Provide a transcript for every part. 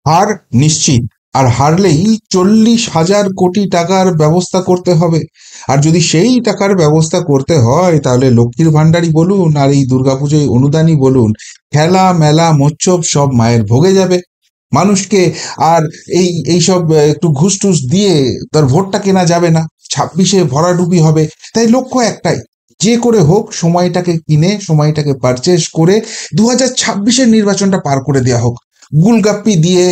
হার নিশ্চিত, আর হারলেই 40,000 কোটি টাকার ব্যবস্থা করতে হবে। আর যদি সেই টাকার ব্যবস্থা করতে হয় তাহলে লক্ষ্মীর ভাণ্ডারই বলুন আর এই দুর্গাপুজোয় অনুদানই বলুন, খেলা মেলা মোচ্ছব সব মায়ের ভোগে যাবে। মানুষকে আর এইসব একটু ঘুষ টুস দিয়ে তার ভোটটা কেনা যাবে না, 26-এ ভরাডুবি হবে। তাই লক্ষ্য একটাই, যে করে হোক সময়টাকে কিনে সময়টাকে পারচেস করে 2026-এর নির্বাচনটা পার করে দেওয়া হোক। গুলগাপ্পি দিয়ে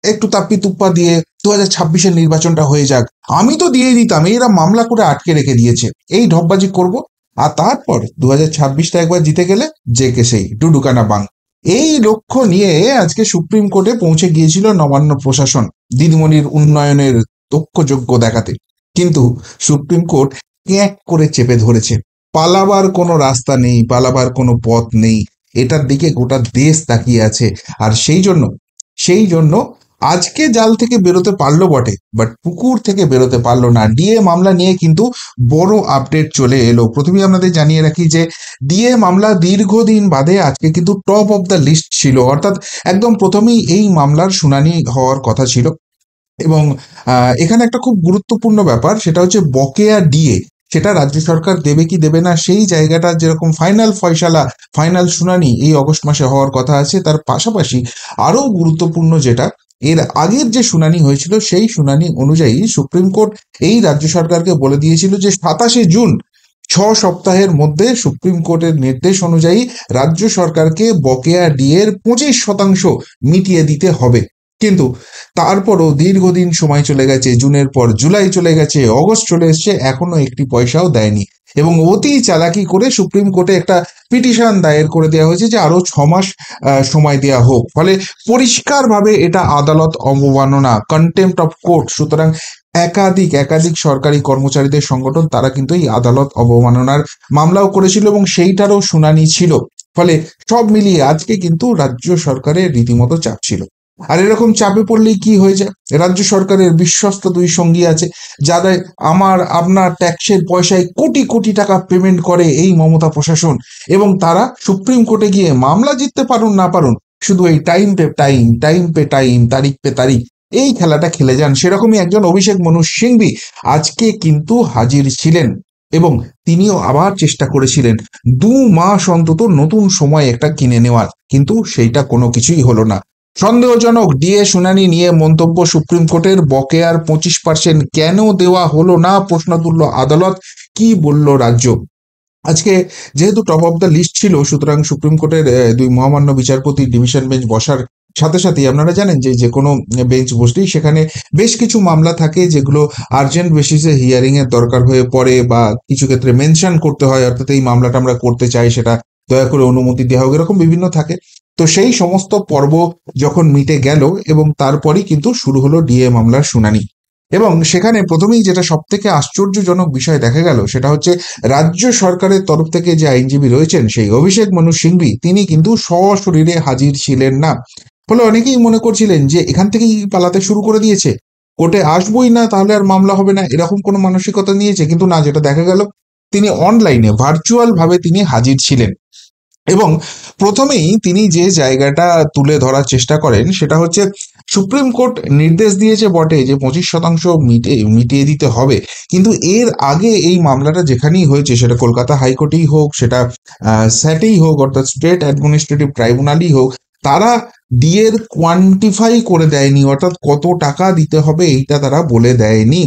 একটু তাপ্পি তুপ্পা দিয়ে 2026-এর নির্বাচনটা হয়ে যাক। আমি তো দিয়ে দিতাম, এরা মামলা করে আটকে রেখে দিয়েছে, এই ঢপবাজি করব। আর তারপর 2026টা একবার জিতে গেলে যে কে সেই ডুডুকানা বাং। এই লক্ষ্য নিয়ে আজকে সুপ্রিম কোর্টে পৌঁছে গিয়েছিল নবান্ন প্রশাসন দিদিমণির উন্নয়নের দক্ষযোগ্য দেখাতে। কিন্তু সুপ্রিম কোর্ট ক্যাঁক করে চেপে ধরেছে। পালাবার কোনো রাস্তা নেই, পালাবার কোনো পথ নেই, এটার দিকে গোটা দেশ তাকিয়ে আছে। আর সেই জন্য আজকে জাল থেকে বেরোতে পারলো বটে, বাট পুকুর থেকে বেরোতে পারলো না। ডিএ মামলা নিয়ে কিন্তু বড় আপডেট চলে এলো। প্রথমেই আপনাদের জানিয়ে রাখি যে ডিএ মামলা দীর্ঘদিন বাদে আজকে কিন্তু টপ অফ দ্য লিস্ট ছিল, অর্থাৎ একদম প্রথমেই এই মামলার শুনানি হওয়ার কথা ছিল। এবং এখানে একটা খুব গুরুত্বপূর্ণ ব্যাপার, সেটা হচ্ছে বকেয়া ডিএ, সেটা রাজ্য সরকার দেবে কি দেবে না সেই জায়গাটা, যেরকম ফাইনাল ফয়সালা ফাইনাল শুনানি এই অগস্ট মাসে হওয়ার কথা আছে, তার পাশাপাশি আরো গুরুত্বপূর্ণ যেটা, এর আগের যে শুনানি হয়েছিল সেই শুনানি অনুযায়ী সুপ্রিম কোর্ট এই রাজ্য সরকারকে বলে দিয়েছিল যে 27 জুন 6 সপ্তাহের মধ্যে সুপ্রিম কোর্টের নির্দেশ অনুযায়ী রাজ্য সরকারকে বকেয়া ডিএর 25% মিটিয়ে দিতে হবে। কিন্তু তারপরও দীর্ঘদিন সময় চলে গেছে, জুনের পর জুলাই চলে গেছে, অগস্ট চলে এসছে, এখনো একটি পয়সাও দেয়নি। এবং অতি চালাকি করে সুপ্রিম কোর্টে একটা পিটিশন দায়ের করে দেওয়া হয়েছে যে আরো 6 মাস সময় দেওয়া হোক। ফলে পরিষ্কারভাবে এটা আদালত অবমাননা, কন্টেম্প্ট অফ কোর্ট। সুতরাং একাধিক সরকারি কর্মচারীদের সংগঠন তারা কিন্তু এই আদালত অবমাননার মামলাও করেছিল এবং সেইটারও শুনানি ছিল। ফলে সব মিলিয়ে আজকে কিন্তু রাজ্য সরকারের রীতিমতো চাপ ছিল। আর এরকম চাপে পড়লেই কি হয়ে যায়, রাজ্য সরকারের বিশ্বস্ত দুই সঙ্গী আছে যাদের আমার আপনার ট্যাক্সের পয়সায় কোটি কোটি টাকা পেমেন্ট করে এই মমতা প্রশাসন, এবং তারা সুপ্রিম কোর্টে গিয়ে মামলা জিততে পারুন না পারুন, শুধু এই টাইম পে টাইম, তারিখ পে তারিখ, এই খেলাটা খেলে যান। সেরকমই একজন অভিষেক মনু সিংভি আজকে কিন্তু হাজির ছিলেন এবং তিনিও আবার চেষ্টা করেছিলেন 2 মাস অন্তত নতুন সময় একটা কিনে নেওয়ার, কিন্তু সেইটা কোনো কিছুই হলো না। সন্দেহজনক ডিএ শুনানি নিয়ে মন্তব্য সুপ্রিম কোর্টের, বকেয়ার 25% কেন দেওয়া হলো না প্রশ্ন তুলল আদালত, কি বলল রাজ্য। আজকে যেহেতু টপ অফ দ্য লিস্ট ছিল, সুতরাং সুপ্রিম কোর্টের দুই মহামান্য বিচারপতি ডিভিশন বেঞ্চ বসার সাথে সাথেই আপনারা জানেন যে যে কোনো বেঞ্চ বসলেই সেখানে বেশ কিছু মামলা থাকে যেগুলো আর্জেন্ট বেসিসে হিয়ারিং এর দরকার হয়ে পড়ে, বা কিছু ক্ষেত্রে মেনশন করতে হয়, অর্থাৎ এই মামলাটা আমরা করতে চাই, সেটা দয়া করে অনুমতি দেওয়া হোক, এরকম বিভিন্ন থাকে। তো সেই সমস্ত পর্ব যখন মিটে গেল এবং তারপরেই কিন্তু শুরু হলো ডিএ মামলার শুনানি। এবং সেখানে প্রথমেই যেটা সব থেকে আশ্চর্যজনক বিষয় দেখা গেল সেটা হচ্ছে রাজ্য সরকারের তরফ থেকে যে আইনজীবী রয়েছেন সেই অভিষেক মনু সিংভি, তিনি কিন্তু সশরীরে হাজির ছিলেন না। ফলে অনেকেই মনে করছিলেন যে এখান থেকেই পালাতে শুরু করে দিয়েছে, কোর্টে আসবোই না তাহলে আর মামলা হবে না, এরকম কোনো মানসিকতা নিয়েছে। কিন্তু না, যেটা দেখা গেল তিনি অনলাইনে ভার্চুয়াল ভাবে তিনি হাজির ছিলেন। এবং প্রথমেই তিনি যে জায়গাটা তুলে ধরার চেষ্টা করেন সেটা হচ্ছে, সুপ্রিম কোর্ট নির্দেশ দিয়েছে বটে যে 25% মিটিয়ে দিতে হবে, কিন্তু এর আগে এই মামলাটা যেখানেই হয়েছে, সেটা কলকাতা হাইকোর্টেই হোক, সেটা স্যাটেই হোক, অর্থাৎ স্টেট অ্যাডমিনিস্ট্রেটিভ ট্রাইব্যুনালই হোক, তারা ডিএর কোয়ান্টিফাই করে দেয়নি, অর্থাৎ কত টাকা দিতে হবে এইটা তারা বলে দেয়নি।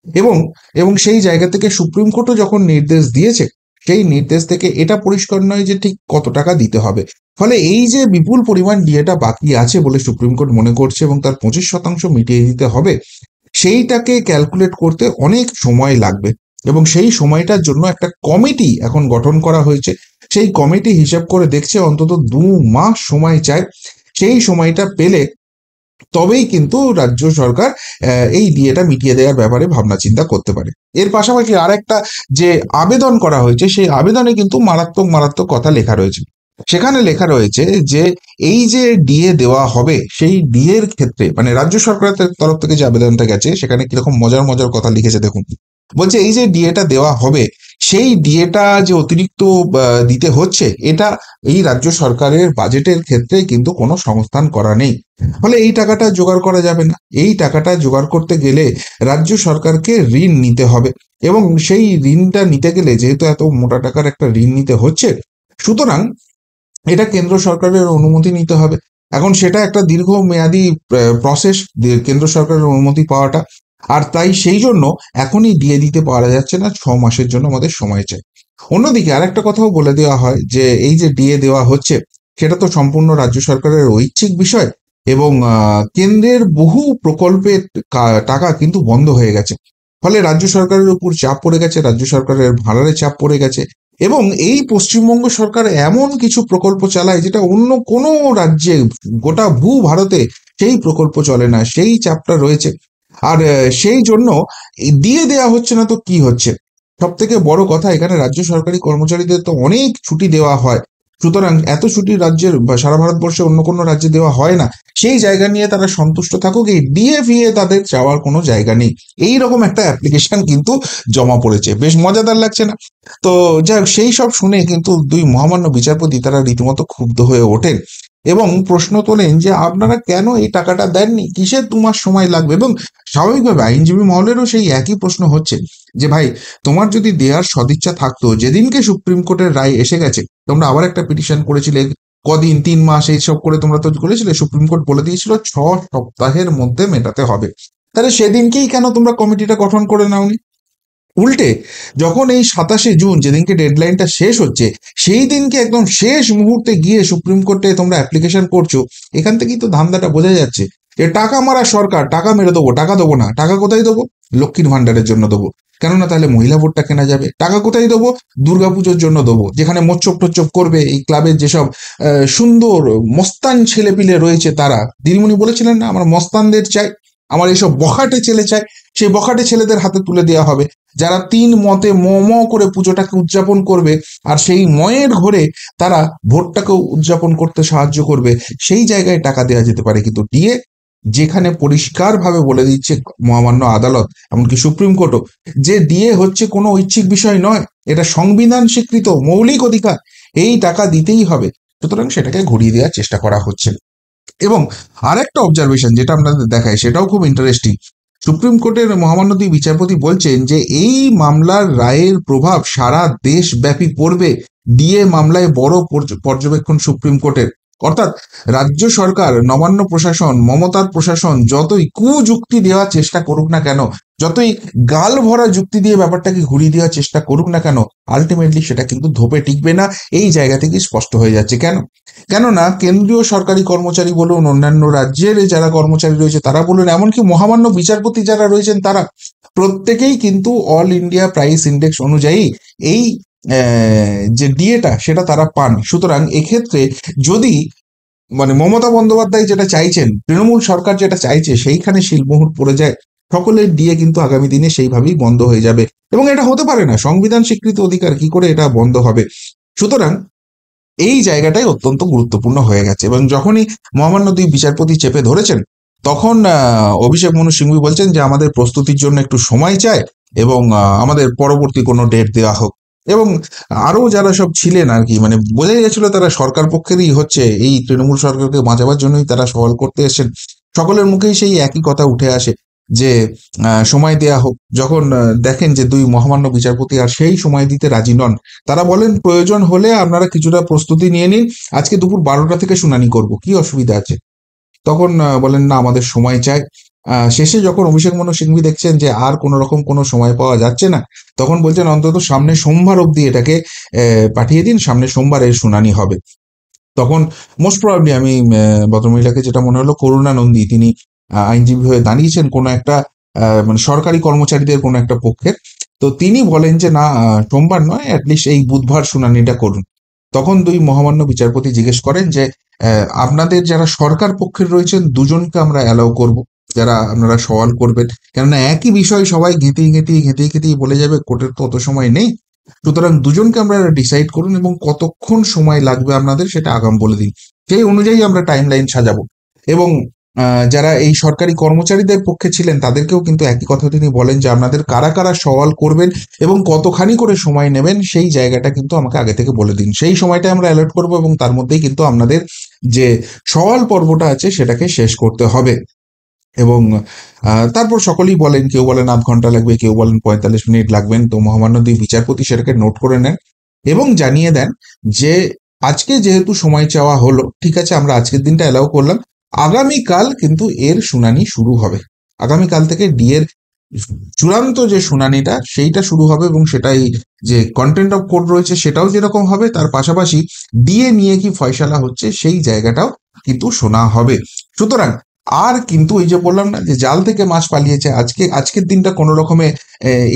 এবং এবং সেই জায়গা থেকে সুপ্রিম কোর্টও যখন নির্দেশ দিয়েছে, সেই নির্দেশ থেকে এটা পরিষ্কার নয় যে ঠিক কত টাকা দিতে হবে। ফলে এই যে বিপুল পরিমাণ ডিএটা বাকি আছে বলে সুপ্রিম কোর্ট মনে করছে এবং তার 25% মিটিয়ে দিতে হবে, সেইটাকে ক্যালকুলেট করতে অনেক সময় লাগবে। এবং সেই সময়টার জন্য একটা কমিটি এখন গঠন করা হয়েছে। সেই কমিটি হিসাব করে দেখছে অন্তত 2 মাস সময় চায়। সেই সময়টা পেলে তবেই কিন্তু রাজ্য সরকার এই ডিএটা মিটিয়ে দেওয়ার ব্যাপারে ভাবনা চিন্তা করতে পারে। এর পাশাপাশি আরেকটা যে আবেদন করা হয়েছে, সেই আবেদনে কিন্তু মারাত্মক কথা লেখা রয়েছে। সেখানে লেখা রয়েছে যে এই যে ডিএ দেওয়া হবে, সেই ডিএ এর ক্ষেত্রে মানে রাজ্য সরকারের তরফ থেকে যে আবেদনটা গেছে সেখানে কিরকম মজার কথা লিখেছে দেখুন। বলছে এই যে ডিএটা দেওয়া হবে সেই ডিএটা যে অতিরিক্ত দিতে হচ্ছে, এটা এই রাজ্য সরকারের বাজেটের ক্ষেত্রে কিন্তু কোনো সংস্থান করা নেই। ফলে এই টাকাটা জোগাড় করা যাবে না। এই টাকাটা জোগাড় করতে গেলে রাজ্য সরকারকে ঋণ নিতে হবে, এবং সেই ঋণটা নিতে গেলে যেহেতু এত মোটা টাকার একটা ঋণ নিতে হচ্ছে, সুতরাং এটা কেন্দ্র সরকারের অনুমতি নিতে হবে। এখন সেটা একটা দীর্ঘমেয়াদী প্রসেস, কেন্দ্র সরকারের অনুমতি পাওয়াটা। আর তাই সেই জন্য এখনই দিয়ে দিতে পারা যাচ্ছে না, 6 মাসের জন্য আমাদের সময় চাই। অন্যদিকে আরেকটা কথাও বলে দেওয়া হয় যে এই যে ডিএ দেওয়া হচ্ছে, সেটা তো সম্পূর্ণ রাজ্য সরকারের ঐচ্ছিক বিষয়, এবং কেন্দ্রের বহু প্রকল্পের টাকা কিন্তু বন্ধ হয়ে গেছে। ফলে রাজ্য সরকারের উপর চাপ পড়ে গেছে, রাজ্য সরকারের ভাড়ারে চাপ পড়ে গেছে, এবং এই পশ্চিমবঙ্গ সরকার এমন কিছু প্রকল্প চালায় যেটা অন্য কোনো রাজ্যে, গোটা ভারতে সেই প্রকল্প চলে না, সেই চাপটা রয়েছে। আর সেই জন্য দিয়ে দেয়া হচ্ছে না তো কি হচ্ছে? সব থেকে বড় কথা, এখানে রাজ্য সরকারি কর্মচারীদের তো অনেক ছুটি দেওয়া হয়, সুতরাং এত ছুটি রাজ্যের বা সারা ভারতবর্ষে অন্য কোনো রাজ্যে দেওয়া হয় না। সেই জায়গা নিয়ে তারা সন্তুষ্ট থাকুক, এই ডিএ ফিএ তাদের চাওয়ার কোনো জায়গা নেই। এইরকম একটা অ্যাপ্লিকেশন কিন্তু জমা পড়েছে, বেশ মজাদার লাগছে না? তো যাই হোক, সেই সব শুনে কিন্তু দুই মহামান্য বিচারপতি তারা রীতিমতো ক্ষুব্ধ হয়ে ওঠেন এবং প্রশ্ন তোলেন যে আপনারা কেন এই টাকাটা দেননি, কিসের 2 মাস সময় লাগবে? এবং স্বাভাবিকভাবে আইনজীবী মহলেরও সেই একই প্রশ্ন হচ্ছে যে ভাই, তোমার যদি দেওয়ার সদিচ্ছা থাকতো, যেদিনকে সুপ্রিম কোর্টের রায় এসে গেছে, তোমরা আবার একটা পিটিশন করেছিলে, কদিন 3 মাস এইসব করে তোমরা তো করেছিলে, সুপ্রিম কোর্ট বলে দিয়েছিল 6 সপ্তাহের মধ্যে মেটাতে হবে। তাহলে সেদিনকেই কেন তোমরা কমিটিটা গঠন করে নাওনি? উল্টে যখন এই 27শে জুন, যেদিনকে ডেডলাইনটা শেষ হচ্ছে, সেই দিনকে একদম শেষ মুহূর্তে গিয়ে সুপ্রিম কোর্টে তোমরা অ্যাপ্লিকেশন করছো। এখান থেকেই তো ধান্দাটা বোঝা যাচ্ছে যে টাকা মারা সরকার, টাকা মেরে দেবো, টাকা দেবো না। টাকা কোথায় দেবো? লক্ষ্মীর ভান্ডারের জন্য দেবো, কেননা তাহলে মহিলা ভোটটা কেনা যাবে। টাকা কোথায় দেবো? দুর্গাপুজোর জন্য দেবো, যেখানে মোচ্চপ টোচ্চপ করবে এই ক্লাবের যেসব সুন্দর মস্তান ছেলেপিলে রয়েছে তারা। দিদিমণি বলেছিলেন না, আমার মস্তানদের চাই, আমার এইসব বখাটে ছেলে চাই। সেই বখাটে ছেলেদের হাতে তুলে দেওয়া হবে, যারা 3 মতে ম করে পুজোটাকে উদযাপন করবে, আর সেই ময়ের ঘরে তারা ভোটটাকেও উদযাপন করতে সাহায্য করবে। সেই জায়গায় টাকা দেওয়া যেতে পারে। কিন্তু ডিএ, যেখানে পরিষ্কারভাবে বলে দিচ্ছে মহামান্য আদালত, এমনকি সুপ্রিম কোর্টও, যে ডিএ হচ্ছে কোনো ঐচ্ছিক বিষয় নয়, এটা সংবিধান স্বীকৃত মৌলিক অধিকার, এই টাকা দিতেই হবে। সুতরাং সেটাকে ঘুরিয়ে দেওয়ার চেষ্টা করা হচ্ছে। এবং আরেকটা অবজারভেশন যেটা আপনাদের দেখায়, সেটাও খুব ইন্টারেস্টিং। সুপ্রিম কোর্টের মহামান্য দুই বিচারপতি বলছেন যে এই মামলার রায়ের প্রভাব সারা দেশব্যাপী পড়বে। ডিএ মামলায় বড় পর্যবেক্ষণ সুপ্রিম কোর্টের। অর্থাৎ রাজ্য সরকার, নবান্ন প্রশাসন, মমতার প্রশাসন যতই কুযুক্তি দেওয়ার চেষ্টা করুক না কেন, যতই গাল ভরা যুক্তি দিয়ে ব্যাপারটাকে ঘুরিয়ে দেওয়ার চেষ্টা করুক না কেন, আলটিমেটলি সেটা কিন্তু ধোপে টিকবে না। এই জায়গা থেকে স্পষ্ট হয়ে যাচ্ছে। কেননা কেন্দ্রীয় সরকারি কর্মচারী বলুন, অন্যান্য রাজ্যের যারা কর্মচারী রয়েছে তারা বলুন, এমনকি মহামান্য বিচারপতি যারা রয়েছেন তারা প্রত্যেকেই কিন্তু অল ইন্ডিয়া প্রাইস ইন্ডেক্স অনুযায়ী এই যে ডিএটা সেটা তারা পান। সুতরাং এক্ষেত্রে যদি মানে মমতা বন্দ্যোপাধ্যায় যেটা চাইছেন, তৃণমূল সরকার যেটা চাইছে, সেইখানে শিলমোহর পড়ে যায়, সকলের ডিএ কিন্তু আগামী দিনে সেইভাবেই বন্ধ হয়ে যাবে। এবং এটা হতে পারে না, সংবিধান স্বীকৃত অধিকার, কি করে এটা বন্ধ হবে? সুতরাং এই জায়গাটাই অত্যন্ত গুরুত্বপূর্ণ হয়ে গেছে। এবং যখনই মহামান্য দুই বিচারপতি চেপে ধরেছেন, তখন অভিষেক মনু সিংভি বলছেন যে আমাদের প্রস্তুতির জন্য একটু সময় চাই, এবং আমাদের পরবর্তী কোনো ডেট দেওয়া হোক। এবং আরো যারা সব ছিলেন আর কি, মানে বোঝাই যাচ্ছিল তারা সরকার পক্ষেরই হচ্ছে, এই তৃণমূল সরকারকে বাঁচাবার জন্যই তারা সওয়াল করতে এসেছেন। সকলের মুখেই সেই একই কথা উঠে আসে যে সময় দেয়া হোক। যখন দেখেন যে দুই মহামান্য বিচারপতি আর সেই সময় দিতে রাজি নন, তারা বলেন প্রয়োজন হলে আপনারা কিছুটা প্রস্তুতি নিয়ে নিন, আজকে দুপুর 12টা থেকে শুনানি করব, কি অসুবিধা আছে? তখন বলেন না, আমাদের সময় চাই। শেষে যখন অভিষেক মনু সিংভি দেখছেন যে আর কোনো রকম কোনো সময় পাওয়া যাচ্ছে না, তখন বলছেন অন্তত সামনে সোমবার অবধি এটাকে পাঠিয়ে দিন, সামনে সোমবার এর শুনানি হবে। তখন মোস্ট প্রবাবলি আমি ভদ্রমহিলাকে যেটা মনে হলো, করুণা নন্দী, তিনি আইনজীবী হয়ে দাঁড়িয়েছেন কোনো একটা মানে সরকারি কর্মচারীদের কোনো একটা পক্ষের। তো তিনি বলেন যে না, সোমবার নয়, অ্যাটলিস্ট এই বুধবার শুনানিটা করুন। তখন দুই মহামান্য বিচারপতি জিজ্ঞেস করেন যে আপনাদের যারা সরকার পক্ষের রয়েছেন দুজনকে আমরা অ্যালাউ করব, যারা আপনারা সওয়াল করবেন, কেননা একই বিষয় সবাই ঘেঁটিয়ে বলে যাবে, কোর্টের তো অত সময় নেই। সুতরাং দুজনকে আমরা ডিসাইড করুন, এবং কতক্ষণ সময় লাগবে আপনাদের সেটা আগাম বলে দিন, সেই অনুযায়ী আমরা টাইম লাইন সাজাবো। এবং যারা এই সরকারি কর্মচারীদের পক্ষে ছিলেন তাদেরকেও কিন্তু একই কথা তিনি বলেন যে আপনাদের কারা কারা সওয়াল করবেন এবং কতখানি করে সময় নেবেন সেই জায়গাটা কিন্তু আমাকে আগে থেকে বলে দিন, সেই সময়টা আমরা অ্যালার্ট করব এবং তার মধ্যেই কিন্তু আপনাদের যে সওয়াল পর্বটা আছে সেটাকে শেষ করতে হবে। এবং তারপর সকলেই বলেন, কেউ বলেন আধ ঘন্টা লাগবে, কেউ বলেন 45 মিনিট লাগবেন। তো মহামান্য দুই বিচারপতি সেটাকে নোট করে নেন এবং জানিয়ে দেন যে আজকে যেহেতু সময় চাওয়া হলো, ঠিক আছে আমরা আজকের দিনটা অ্যালাউ করলাম, আগামীকাল কিন্তু এর শুনানি শুরু হবে। আগামীকাল থেকে ডিএর চূড়ান্ত যে শুনানিটা সেইটা শুরু হবে এবং সেটাই যে কন্টেন্ট অফ কোর্ট রয়েছে সেটাও যেরকম হবে, তার পাশাপাশি ডিএ নিয়ে কি ফয়সালা হচ্ছে সেই জায়গাটাও কিন্তু শোনা হবে। সুতরাং আর কিন্তু এই যে বললাম না যে জাল থেকে মাছ পালিয়েছে, আজকের দিনটা কোনো রকমে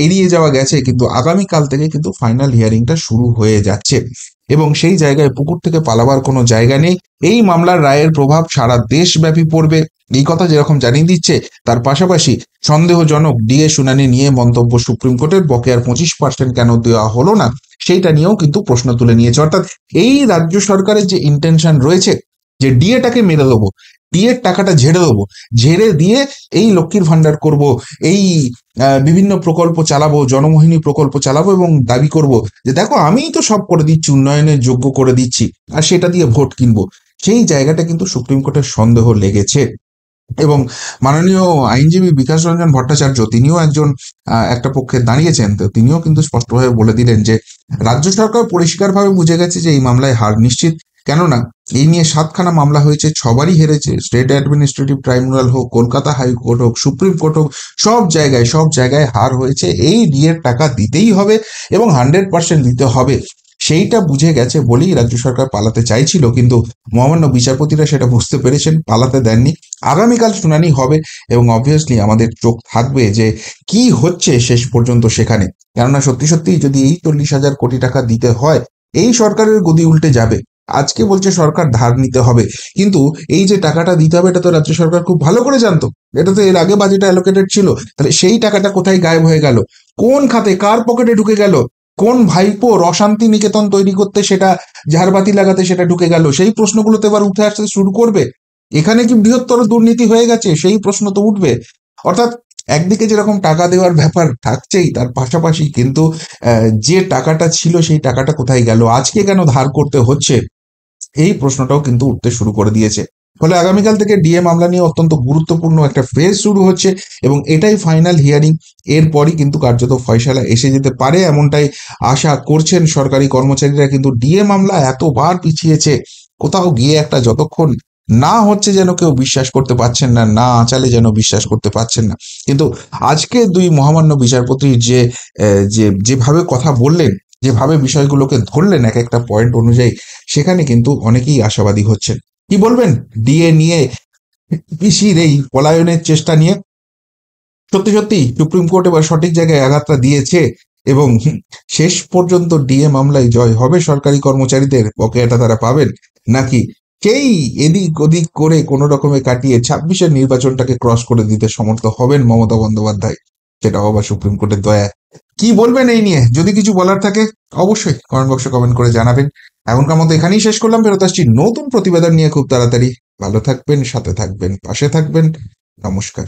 এড়িয়ে যাওয়া গেছে, কিন্তু আগামীকাল থেকে কিন্তু ফাইনাল হিয়ারিংটা শুরু হয়ে যাচ্ছে এবং সেই জায়গায় পুকুর থেকে পালাবার কোনো জায়গা নেই। এই মামলার রায়ের প্রভাব সারা দেশব্যাপী পড়বে, এই কথা যেরকম জানিয়ে দিচ্ছে, তার পাশাপাশি সন্দেহজনক ডিএ শুনানি নিয়ে মন্তব্য সুপ্রিম কোর্টের, বকেয়ার 25% কেন দেওয়া হলো না সেইটা নিয়েও কিন্তু প্রশ্ন তুলে নিয়েছে। অর্থাৎ এই রাজ্য সরকারের যে ইন্টেনশন রয়েছে যে ডিএটাকে মেরে দেবো, ডিএর টাকাটা ঝেড়ে দেবো, ঝেড়ে দিয়ে এই লক্ষ্মীর ভান্ডার করব, এই বিভিন্ন প্রকল্প চালাবো, জনমোহিনী প্রকল্প চালাবো এবং দাবি করব যে দেখো আমিই তো সব করে দিচ্ছি, উন্নয়নের যোগ্য করে দিচ্ছি, আর সেটা দিয়ে ভোট কিনবো, সেই জায়গাটা কিন্তু সুপ্রিম কোর্টের সন্দেহ লেগেছে। এবং মাননীয় আইনজীবী বিকাশ রঞ্জন ভট্টাচার্য তিনিও একজন একটা পক্ষে দাঁড়িয়েছেন, তো তিনিও কিন্তু স্পষ্টভাবে বলে দিলেন যে রাজ্য সরকার পরিষ্কারভাবে বুঝে গেছে যে এই মামলায় হার নিশ্চিত। কেননা এই নিয়ে 7খানা মামলা হয়েছে, 6বারই হেরেছে। স্টেট অ্যাডমিনিস্ট্রেটিভ ট্রাইব্যুনাল হোক, কলকাতা হাইকোর্ট হোক, সুপ্রিম কোর্ট হোক, সব জায়গায় হার হয়েছে। এই ডিএর টাকা দিতেই হবে এবং 100% দিতে হবে, সেইটা বুঝে গেছে বলেই রাজ্য সরকার পালাতে চাইছিল, কিন্তু মহামান্য বিচারপতিরা সেটা বুঝতে পেরেছেন, পালাতে দেননি। আগামীকাল শুনানি হবে এবং অবভিয়াসলি আমাদের চোখ থাকবে যে কি হচ্ছে শেষ পর্যন্ত সেখানে। কেননা সত্যি সত্যি যদি এই 40,000 কোটি টাকা দিতে হয়, এই সরকারের গদি উল্টে যাবে। আজকে বলছে সরকার ধার নিতে হবে, কিন্তু এই যে টাকাটা দিতে হবে এটা তো রাজ্য সরকার খুব ভালো করে জানতো, এটা তো এর আগে বাজেটে অ্যালোকেটেড ছিল। তাহলে সেই টাকাটা কোথায় গায়েব হয়ে গেল, কোন খাতে কার পকেটে ঢুকে গেল, কোন ভাইপোর অশান্তি নিকেতন তৈরি করতে সেটা ঝাড়বাতি লাগাতে সেটা ঢুকে গেল, সেই প্রশ্নগুলোতে এবার উঠে আসতে শুরু করবে। এখানে কি বৃহত্তর দুর্নীতি হয়ে গেছে সেই প্রশ্ন তো উঠবে। অর্থাৎ একদিকে যেরকম টাকা দেওয়ার ব্যাপার থাকছেই, তার পাশাপাশি কিন্তু যে টাকাটা ছিল সেই টাকাটা কোথায় গেল, আজকে কেন ধার করতে হচ্ছে, এই প্রশ্নটাও কিন্তু উঠতে শুরু করে দিয়েছে। ফলে আগামীকাল থেকে ডিএ মামলা নিয়ে অত্যন্ত গুরুত্বপূর্ণ একটা ফেজ শুরু হচ্ছে এবং এটাই ফাইনাল হিয়ারিং। এরপরই কিন্তু কার্যত ফয়সালা এসে যেতে পারে এমনটাই আশা করছেন সরকারি কর্মচারীরা। কিন্তু ডিএ মামলা এতবার পিছিয়েছে, কোথাও গিয়ে একটা যতক্ষণ না হচ্ছে যেন কেউ বিশ্বাস করতে পারছেন না, না আঁচালে যেন বিশ্বাস করতে পারছেন না। কিন্তু আজকে দুই মহামান্য বিচারপতি যেভাবে কথা বললেন, যেভাবে বিষয়গুলোকে ধরলেন এক একটা পয়েন্ট অনুযায়ী, সেখানে কিন্তু অনেকেই আশাবাদী হচ্ছেন। কি বলবেন ডিএ নিয়ে, পিসির এই পলায়নের চেষ্টা নিয়ে? সত্যি সত্যি সুপ্রিম কোর্ট এবার সঠিক জায়গায় আঘাতটা দিয়েছে এবং শেষ পর্যন্ত ডিএ মামলায় জয় হবে সরকারি কর্মচারীদের, বকেয়াটা তারা পাবেন, নাকি সেই এদিক ওদিক করে কোনো রকমে কাটিয়ে 26-এর নির্বাচনটাকে ক্রস করে দিতে সমর্থ হবেন মমতা বন্দ্যোপাধ্যায়? সেটাও আবার সুপ্রিম কোর্টের দয়া। কি বলবেন এই নিয়ে? যদি কিছু বলার থাকে অবশ্যই কমেন্ট বক্সে কমেন্ট করে জানাবেন। এখনকার মতো এখানেই শেষ করলাম, ফেরত আসছি নতুন প্রতিবেদন নিয়ে খুব তাড়াতাড়ি। ভালো থাকবেন, সাথে থাকবেন, পাশে থাকবেন। নমস্কার।